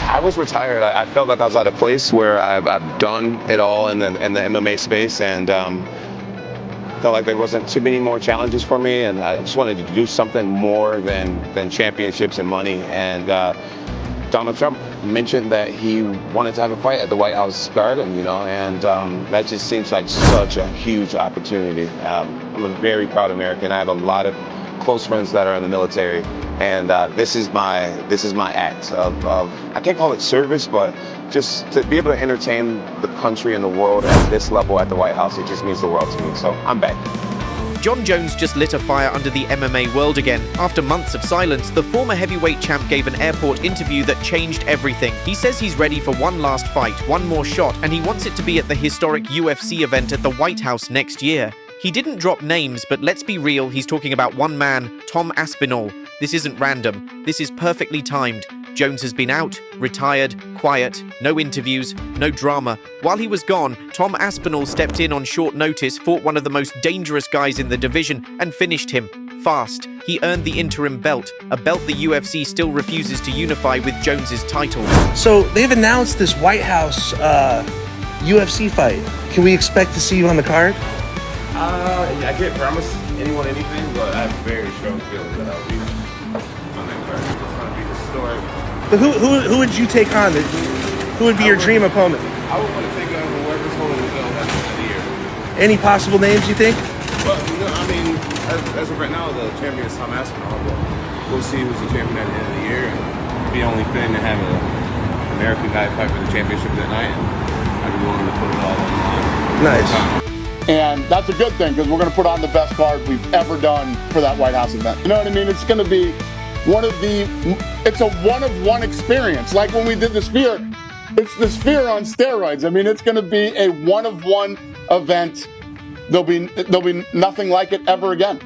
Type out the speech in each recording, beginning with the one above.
I was retired. I felt like I was at a place where I've done it all in the MMA space, and felt like there wasn't too many more challenges for me, and I just wanted to do something more than championships and money. And Donald Trump mentioned that he wanted to have a fight at the White House Garden, and that just seems like such a huge opportunity. I'm a very proud American. I have a lot of close friends that are in the military, and this is my act of I can't call it service, but just to be able to entertain the country and the world at this level at the White House, it just means the world to me. So I'm back. Jon Jones just lit a fire under the MMA world again. After months of silence, the former heavyweight champ gave an airport interview that changed everything. He says he's ready for one last fight, one more shot, and he wants it to be at the historic UFC event at the White House next year. He didn't drop names, but let's be real, he's talking about one man, Tom Aspinall. This isn't random. This is perfectly timed. Jones has been out, retired, quiet, no interviews, no drama. While he was gone, Tom Aspinall stepped in on short notice, fought one of the most dangerous guys in the division, and finished him. Fast. He earned the interim belt, a belt the UFC still refuses to unify with Jones's title. So they've announced this White House UFC fight. Can we expect to see you on the card? I can't promise anyone anything, but I have a very strong feeling that I'll be on that card. It's going to be historic. But who would you take on? Who would be your dream opponent? I would want to take on whoever's holding the belt at the end of the year. Any possible names you think? But, I mean, as of right now, the champion is Tom Aspinall, but we'll see who's the champion at the end of the year. It'd be only fitting to have an American guy fight for the championship that night, and I'd be willing to put it all on the line. Nice. And that's a good thing, because we're going to put on the best card we've ever done for that White House event. You know what I mean? It's going to be it's a one-of-one experience. Like when we did the Sphere, it's the Sphere on steroids. I mean, it's going to be a one-of-one event. There'll be nothing like it ever again.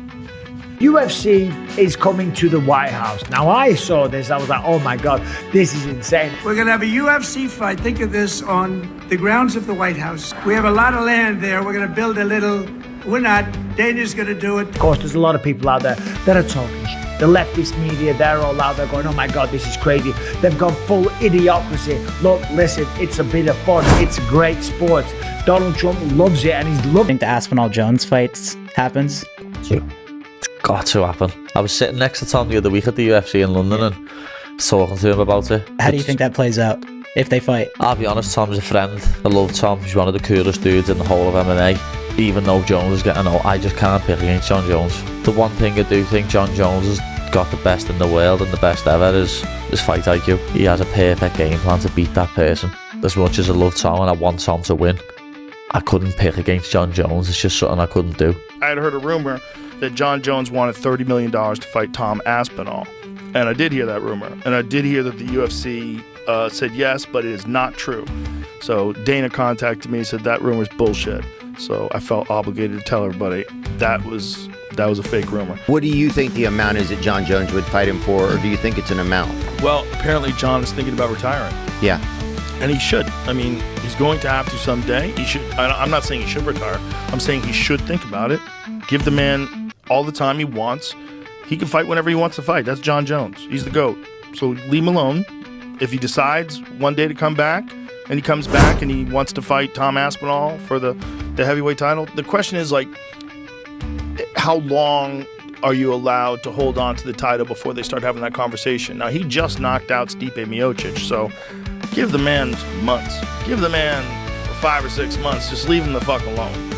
UFC is coming to the White House. Now, I saw this, I was like, oh my God, this is insane. We're going to have a UFC fight. Think of this on the grounds of the White House. We have a lot of land there. We're going to build a little. We're not. Dana's going to do it. Of course, there's a lot of people out there that are talking shit. The leftist media, they're all out there going, oh my God, this is crazy. They've gone full idiocracy. Look, listen, it's a bit of fun. It's a great sport. Donald Trump loves it, and he's loving it. I think the Aspinall-Jones fight happens. It's got to happen. I was sitting next to Tom the other week at the UFC in London and talking to him about it. How do you think that plays out if they fight? I'll be honest, Tom's a friend. I love Tom. He's one of the coolest dudes in the whole of MMA. Even though Jones is getting old, I just can't pick against Jon Jones. The one thing I do think Jon Jones has got the best in the world and the best ever is fight IQ. He has a perfect game plan to beat that person. As much as I love Tom and I want Tom to win, I couldn't pick against Jon Jones. It's just something I couldn't do. I had heard a rumor that Jon Jones wanted $30 million to fight Tom Aspinall. And I did hear that rumor. And I did hear that the UFC said yes, but it is not true. So Dana contacted me and said that rumor's bullshit. So I felt obligated to tell everybody that was a fake rumor. What do you think the amount is that Jon Jones would fight him for, or do you think it's an amount? Well, apparently Jon is thinking about retiring. Yeah. And he should. I mean, he's going to have to someday. He should. I'm not saying he should retire. I'm saying he should think about it. Give the man all the time he wants. He can fight whenever he wants to fight. That's Jon Jones. He's the GOAT. So leave him alone. If he decides one day to come back, and he comes back and he wants to fight Tom Aspinall for the heavyweight title, the question is, like, how long are you allowed to hold on to the title before they start having that conversation? Now, he just knocked out Stipe Miocic, so give the man months. Give the man 5 or 6 months. Just leave him the fuck alone.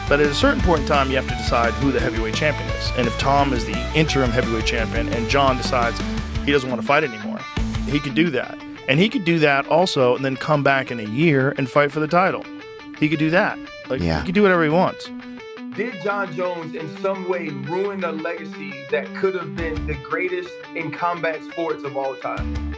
But at a certain point in time, you have to decide who the heavyweight champion is. And if Tom is the interim heavyweight champion and Jon decides he doesn't want to fight anymore, he could do that. And he could do that also and then come back in a year and fight for the title. He could do that. Like, he could do whatever he wants. Did Jon Jones in some way ruin a legacy that could have been the greatest in combat sports of all time?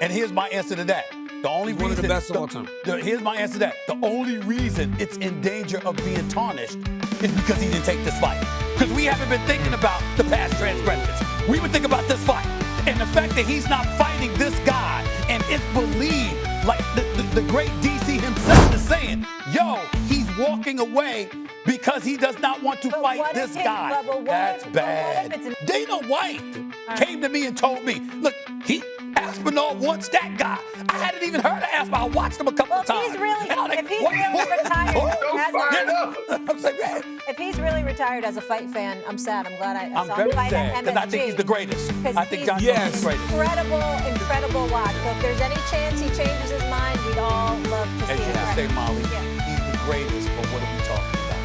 And here's my answer to that. The only reason, one of the best of all time. Here's my answer to that. The only reason it's in danger of being tarnished is because he didn't take this fight. Because we haven't been thinking about the past transgressions. We've been thinking about this fight. And the fact that he's not fighting this guy, and it's believed, like the great DC himself is saying, yo, he's walking away because he does not want to fight this guy. That's bad. Dana White came to me and told me, look, Aspinall wants that guy. I hadn't even heard of Aspinall. I watched him a couple of times. If he's really retired as a fight fan, I'm sad. I'm glad I saw him fight at MSG. Because I think he's the greatest. I think Jon Jones is the greatest. Incredible watch. So if there's any chance he changes his mind, we'd all love to see it. As you say, Molly, he's the greatest, but what are we talking about?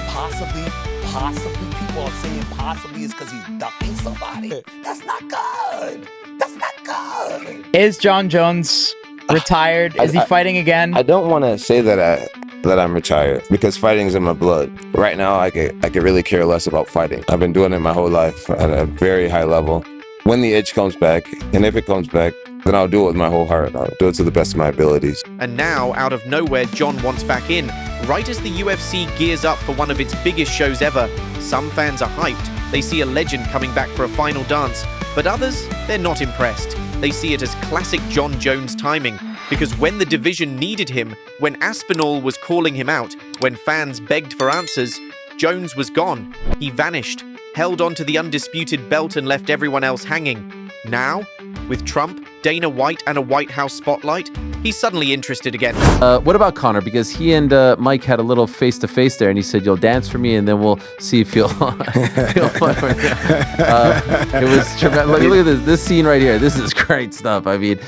Possibly, people are saying possibly is because he's ducking somebody. That's not good. That's not good. Is Jon Jones retired? Is he fighting again? I don't want to say that I'm retired because fighting's in my blood. Right now, I could really care less about fighting. I've been doing it my whole life at a very high level. When the itch comes back, and if it comes back, then I'll do it with my whole heart. I'll do it to the best of my abilities. And now, out of nowhere, Jon wants back in. Right as the UFC gears up for one of its biggest shows ever, some fans are hyped. They see a legend coming back for a final dance, but others, they're not impressed. They see it as classic Jon Jones timing, because when the division needed him, when Aspinall was calling him out, when fans begged for answers, Jones was gone. He vanished, held onto the undisputed belt and left everyone else hanging. Now, with Trump, Dana White, and a White House spotlight, he's suddenly interested again. What about Conor? Because he and Mike had a little face-to-face there, and he said, "You'll dance for me, and then we'll see if you'll." It was tremendous. Look at this scene right here. This is great stuff. I mean,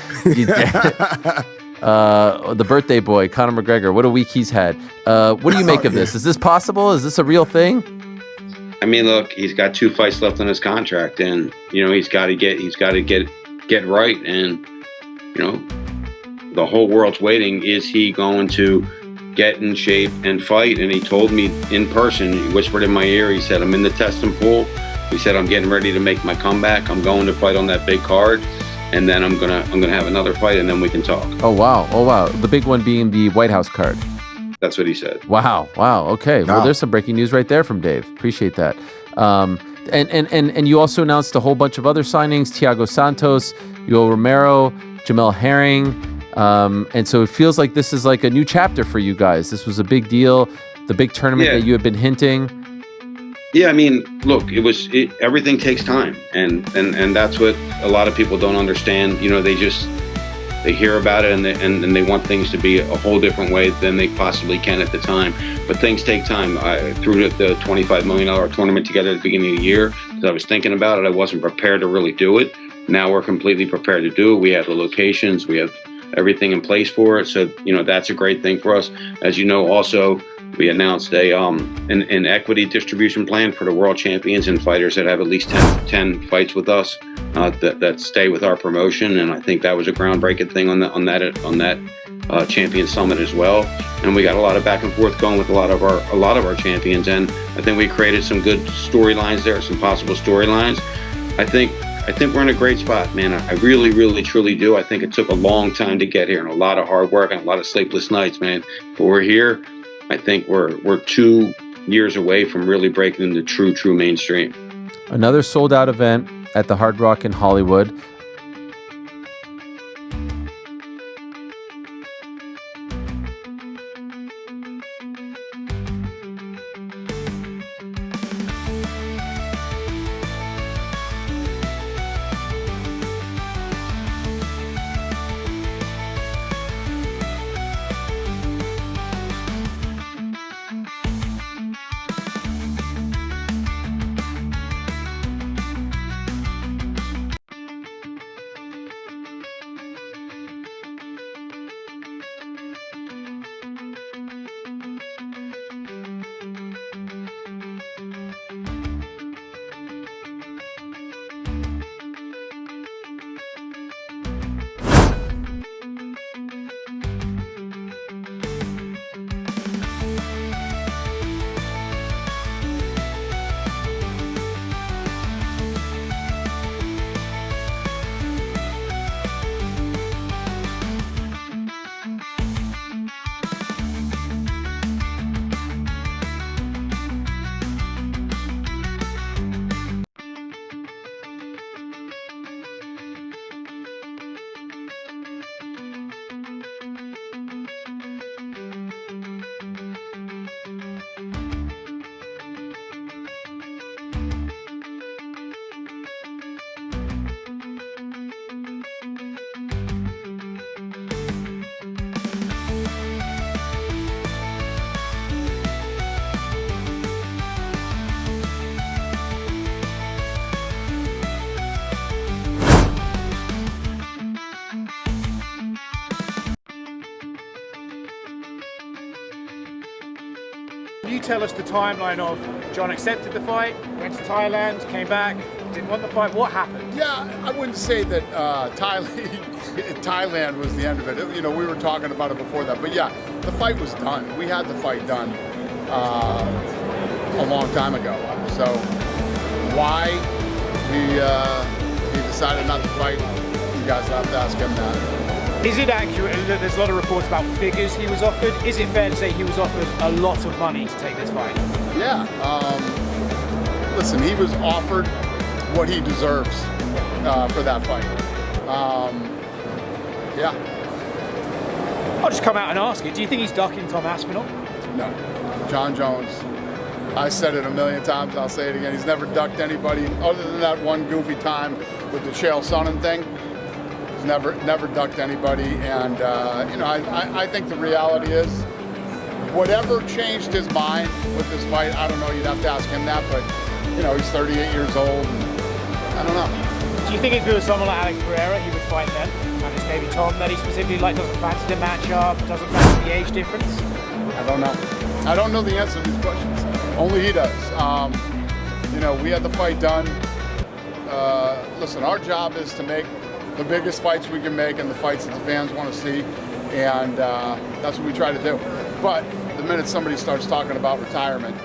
the birthday boy, Conor McGregor. What a week he's had. What do you make of this? Is this possible? Is this a real thing? I mean, look, he's got 2 fights left on his contract, and he's got to get right, and the whole world's waiting. Is he going to get in shape and fight? And he told me in person, he whispered in my ear, he said, "I'm in the testing pool." He said, "I'm getting ready to make my comeback. I'm going to fight on that big card, and then I'm gonna have another fight, and then we can talk." Oh wow! The big one being the White House card. That's what he said. Wow. Okay. Well, there's some breaking news right there from Dave. Appreciate that. And you also announced a whole bunch of other signings: Thiago Santos, Yoel Romero, Jamel Herring. And so it feels like this is like a new chapter for you guys. This was a big deal, the big tournament that you have been hinting. Yeah, I mean, look, everything takes time, and that's what a lot of people don't understand. They hear about it and they want things to be a whole different way than they possibly can at the time. But things take time. I threw the $25 million tournament together at the beginning of the year because I was thinking about it. I wasn't prepared to really do it. Now we're completely prepared to do it. We have the locations, we have everything in place for it. So, that's a great thing for us. As you know, also, we announced an equity distribution plan for the world champions and fighters that have at least 10 fights with us that stay with our promotion. And I think that was a groundbreaking thing on that champion summit as well. And we got a lot of back and forth going with a lot of our champions. And I think we created some good storylines there, some possible storylines. I think we're in a great spot, man. I really, really, truly do. I think it took a long time to get here and a lot of hard work and a lot of sleepless nights, man. But we're here. I think we're 2 years away from really breaking into true mainstream. Another sold-out event at the Hard Rock in Hollywood. you tell us the timeline of Jon accepted the fight, went to Thailand, came back, didn't want the fight. What happened? Yeah, I wouldn't say that Thailand was the end of it. You know, we were talking about it before that. But yeah, the fight was done. We had the fight done a long time ago. So why he decided not to fight, you guys have to ask him that. Is it accurate that there's a lot of reports about figures he was offered? Is it fair to say he was offered a lot of money to take this fight? Yeah. Listen, he was offered what he deserves for that fight. Yeah. I'll just come out and ask you, do you think he's ducking Tom Aspinall? No. Jon Jones, I said it a million times, I'll say it again, he's never ducked anybody other than that one goofy time with the Chael Sonnen thing. He's never ducked anybody, and you know, I think the reality is, whatever changed his mind with this fight, I don't know, you'd have to ask him that, but you know, he's 38 years old, and I don't know. Do you think if it was someone like Alex Pereira, he would fight then? And it's maybe Tom that he specifically like, doesn't fancy the matchup, doesn't fancy the age difference? I don't know. I don't know the answer to these questions. Only he does. You know, we had the fight done. Listen, our job is to make the biggest fights we can make and the fights that the fans want to see, and that's what we try to do. But the minute somebody starts talking about retirement,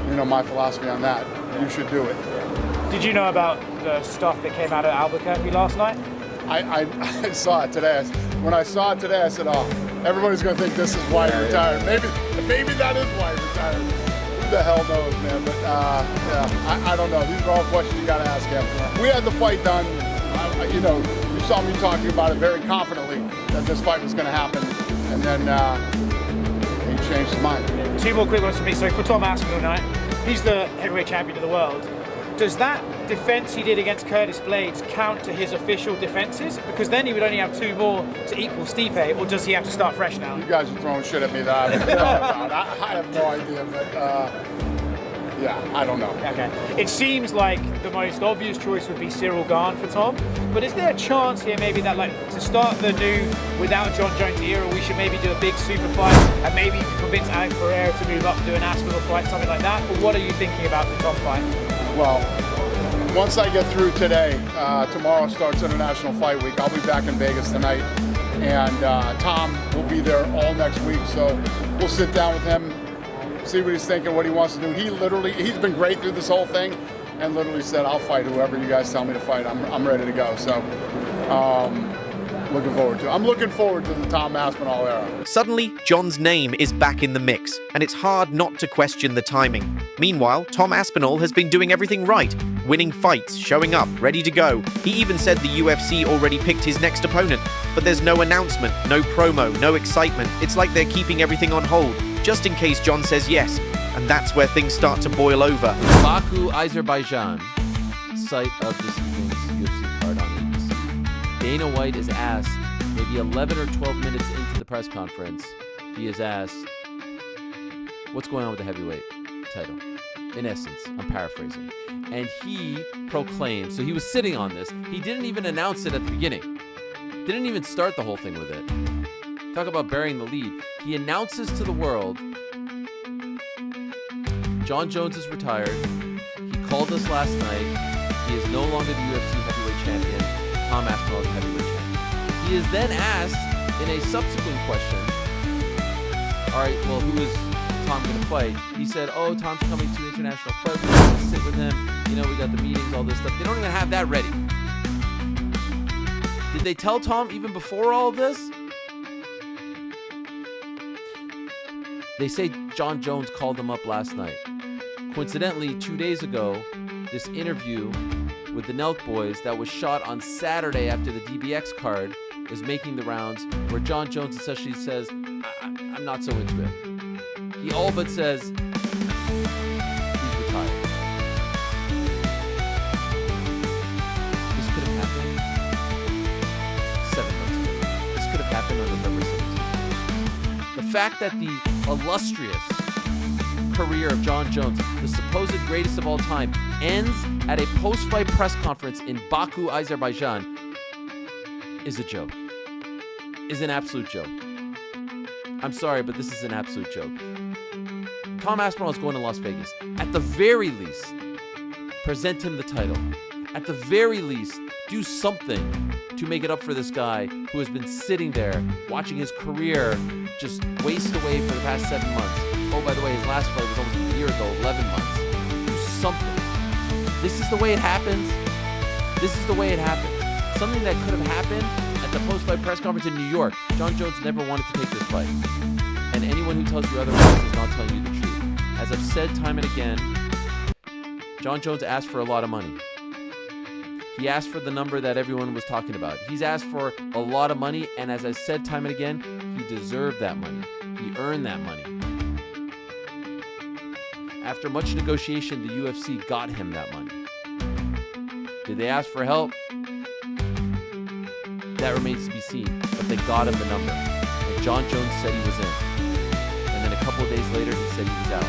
you know my philosophy on that, you should do it. Did you know about the stuff that came out of Albuquerque last night? I saw it today. When I saw it today, I said, oh, everybody's going to think this is why he retired. Maybe that is why he retired. Who the hell knows, man? But yeah, I don't know. These are all questions you got to ask him. We had the fight done. You know, you saw me talking about it very confidently that this fight was going to happen, and then he changed his mind. Two more quick ones for me. So for Tom Aspinall tonight, he's the heavyweight champion of the world. Does that defense he did against Curtis Blades count to his official defenses? Because then he would only have two more to equal Stipe, or does he have to start fresh now? You guys are throwing shit at me that I haven't thought about. I have no idea, but yeah, I don't know. Okay. It seems like the most obvious choice would be Cyril Gane for Tom, but is there a chance here maybe that, like, to start the new without Jon Jones era, we should maybe do a big super fight and maybe convince Alex Pereira to move up and do an Aspinall fight, something like that? Or what are you thinking about the Tom fight? Well, once I get through today, tomorrow starts International Fight Week. I'll be back in Vegas tonight, and Tom will be there all next week, so we'll sit down with him, see what he's thinking, what he wants to do. He's been great through this whole thing, and literally said, I'll fight whoever you guys tell me to fight. I'm ready to go. So I'm looking forward to the Tom Aspinall era. Suddenly, Jon's name is back in the mix, and it's hard not to question the timing. Meanwhile, Tom Aspinall has been doing everything right, winning fights, showing up, ready to go. He even said the UFC already picked his next opponent, but there's no announcement, no promo, no excitement. It's like they're keeping everything on hold, just in case Jon says yes, and that's where things start to boil over. Baku, Azerbaijan, site of this evening's UFC card on ABC. Dana White is asked, maybe 11 or 12 minutes into the press conference, he is asked, what's going on with the heavyweight title? In essence, I'm paraphrasing. And he proclaimed, so he was sitting on this, he didn't even announce it at the beginning. Didn't even start the whole thing with it. Talk about burying the lead. He announces to the world, Jon Jones is retired. He called us last night. He is no longer the UFC heavyweight champion. Tom Aspinall is the heavyweight champion. He is then asked in a subsequent question, all right, well, who is Tom going to fight? He said, oh, Tom's coming to International Fight. We're going to sit with him. You know, we got the meetings, all this stuff. They don't even have that ready. Did they tell Tom even before all of this? They say Jon Jones called him up last night. Coincidentally, 2 days ago, this interview with the Nelk boys that was shot on Saturday after the DBX card is making the rounds, where Jon Jones essentially says, I'm not so into it. He all but says he's retired. This could have happened 7 months ago. This could have happened on November 17th. The fact that the illustrious career of Jon Jones, the supposed greatest of all time, ends at a post-fight press conference in Baku, Azerbaijan, is a joke. Is an absolute joke. I'm sorry, but this is an absolute joke. Tom Aspinall is going to Las Vegas. At the very least, present him the title. At the very least, do something to make it up for this guy who has been sitting there watching his career just waste away for the past 7 months. Oh, by the way, his last fight was almost a year ago, 11 months. Do something. This is the way it happens. This is the way it happens. Something that could have happened at the post-fight press conference in New York. Jon Jones never wanted to take this fight. And anyone who tells you otherwise is not telling you the truth. As I've said time and again, Jon Jones asked for a lot of money. He asked for the number that everyone was talking about. He's asked for a lot of money, and as I said time and again, he deserved that money. He earned that money. After much negotiation, the UFC got him that money. Did they ask for help? That remains to be seen, but they got him the number. And Jon Jones said he was in. And then a couple of days later, he said he was out.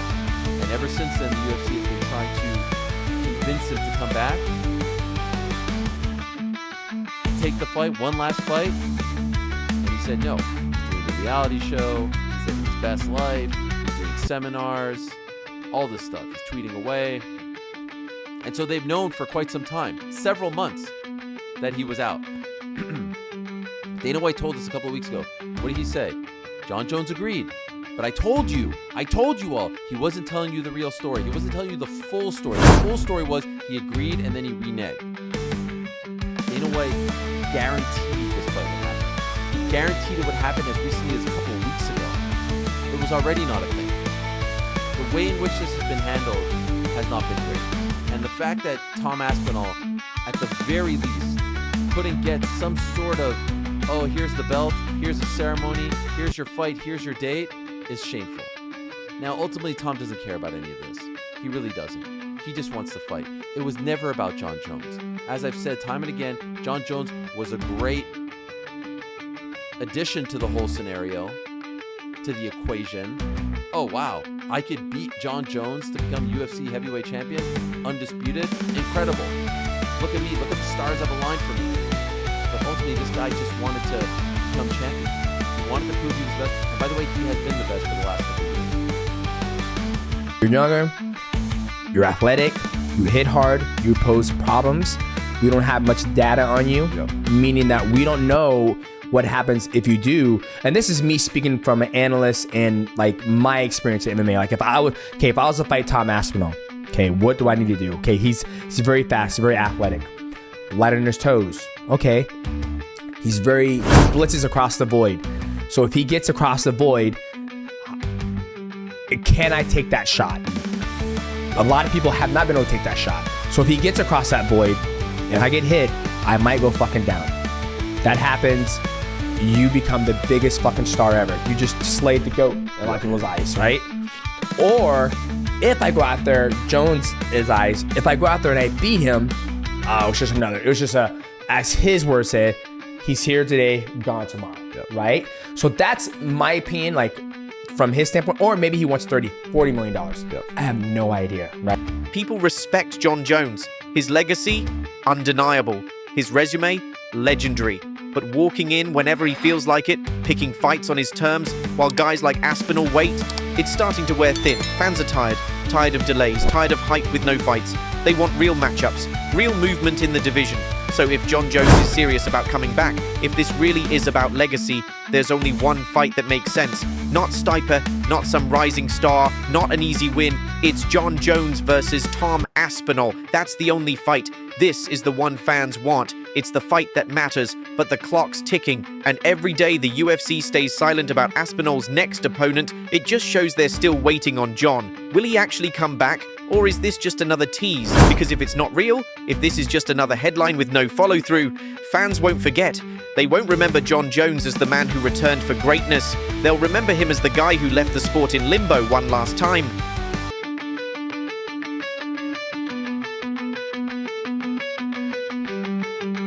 And ever since then, the UFC has been trying to convince him to come back, take the fight, one last fight, and he said no. He's doing the reality show, he's living his best life, he's doing seminars, all this stuff. He's tweeting away. And so they've known for quite some time, several months, that he was out. Dana White told us a couple of weeks ago. What did he say? Jon Jones agreed. But I told you all, he wasn't telling you the real story. He wasn't telling you the full story. The full story was he agreed and then he reneged. Dana White guaranteed this fight would happen. He guaranteed it would happen as recently as a couple of weeks ago. It was already not a thing. The way in which this has been handled has not been great. And the fact that Tom Aspinall, at the very least, couldn't get some sort of, oh, here's the belt, here's the ceremony, here's your fight, here's your date, is shameful. Now, ultimately, Tom doesn't care about any of this. He really doesn't. He just wants to fight. It was never about Jon Jones. As I've said time and again, Jon Jones was a great addition to the whole scenario, to the equation. Oh, wow, I could beat Jon Jones to become UFC heavyweight champion? Undisputed? Incredible. Look at me, look at the stars have aligned for me. But ultimately, this guy just wanted to become champion. He wanted to prove he was best. And by the way, he has been the best for the last couple of years. You're younger, you're athletic, you hit hard, you pose problems. We don't have much data on you, meaning that we don't know what happens if you do. And this is me speaking from an analyst and like my experience in MMA. Like if I was to fight Tom Aspinall, okay, what do I need to do? Okay, he's very fast, very athletic, light on his toes. Okay, he blitzes across the void. So if he gets across the void, can I take that shot? A lot of people have not been able to take that shot. So if he gets across that void and I get hit, I might go fucking down. That happens, you become the biggest fucking star ever. You just slayed the GOAT in a lot of people's eyes, right? Or if I go out there, Jones' eyes, if I go out there and I beat him, it was just as his words said, he's here today, gone tomorrow, right? So that's my opinion, like from his standpoint, or maybe he wants $40 million. I have no idea, right? People respect Jon Jones. His legacy, undeniable. His resume, legendary. But walking in whenever he feels like it, picking fights on his terms, while guys like Aspinall wait, it's starting to wear thin. Fans are tired of delays, tired of hype with no fights. They want real matchups, real movement in the division. So if Jon Jones is serious about coming back, if this really is about legacy, there's only one fight that makes sense. Not Stipe, not some rising star, not an easy win. It's Jon Jones versus Tom Aspinall. That's the only fight. This is the one fans want. It's the fight that matters, but the clock's ticking, and every day the UFC stays silent about Aspinall's next opponent, it just shows they're still waiting on Jon. Will he actually come back? Or is this just another tease? Because if it's not real, if this is just another headline with no follow-through, fans won't forget. They won't remember Jon Jones as the man who returned for greatness. They'll remember him as the guy who left the sport in limbo one last time.